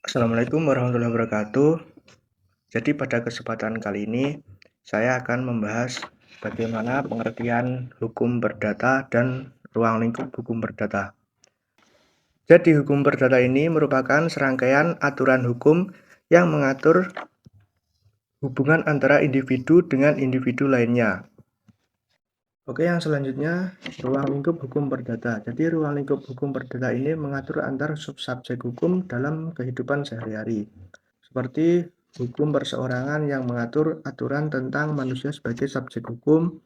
Assalamualaikum warahmatullahi wabarakatuh. Jadi pada kesempatan kali ini saya akan membahas bagaimana pengertian hukum perdata dan ruang lingkup hukum perdata. Jadi hukum perdata ini merupakan serangkaian aturan hukum yang mengatur hubungan antara individu dengan individu lainnya. Oke, yang selanjutnya ruang lingkup hukum perdata. Jadi ruang lingkup hukum perdata ini mengatur antar subsubjek hukum dalam kehidupan sehari-hari. Seperti hukum perseorangan yang mengatur aturan tentang manusia sebagai subjek hukum,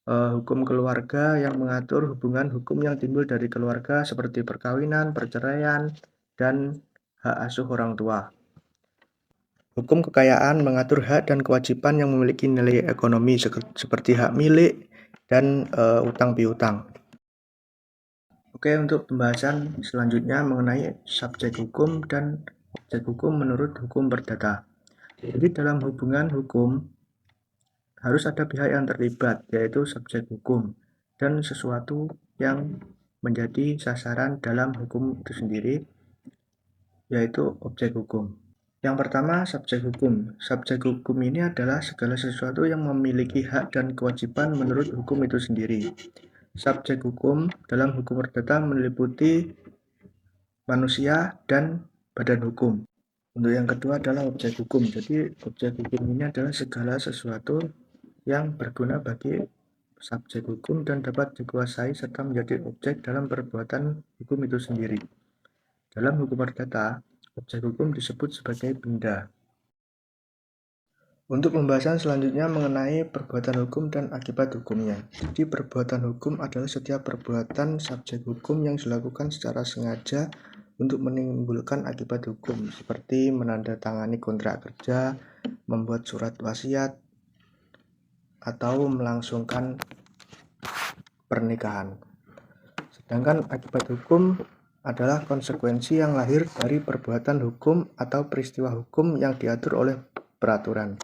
hukum keluarga yang mengatur hubungan hukum yang timbul dari keluarga seperti perkawinan, perceraian, dan hak asuh orang tua. Hukum kekayaan mengatur hak dan kewajiban yang memiliki nilai ekonomi seperti hak milik dan utang piutang. Oke, untuk pembahasan selanjutnya mengenai subjek hukum dan objek hukum menurut hukum perdata. Jadi dalam hubungan hukum harus ada pihak yang terlibat, yaitu subjek hukum, dan sesuatu yang menjadi sasaran dalam hukum itu sendiri, yaitu objek hukum. Yang pertama, subjek hukum. Subjek hukum ini adalah segala sesuatu yang memiliki hak dan kewajiban menurut hukum itu sendiri. Subjek hukum dalam hukum perdata meliputi manusia dan badan hukum. Untuk yang kedua adalah objek hukum. Jadi objek hukum ini adalah segala sesuatu yang berguna bagi subjek hukum dan dapat dikuasai serta menjadi objek dalam perbuatan hukum itu sendiri. Dalam hukum perdata, objek hukum disebut sebagai benda. Untuk pembahasan selanjutnya mengenai perbuatan hukum dan akibat hukumnya. Jadi perbuatan hukum adalah setiap perbuatan subjek hukum yang dilakukan secara sengaja untuk menimbulkan akibat hukum, seperti menandatangani kontrak kerja, membuat surat wasiat, atau melangsungkan pernikahan. Sedangkan akibat hukum adalah konsekuensi yang lahir dari perbuatan hukum atau peristiwa hukum yang diatur oleh peraturan.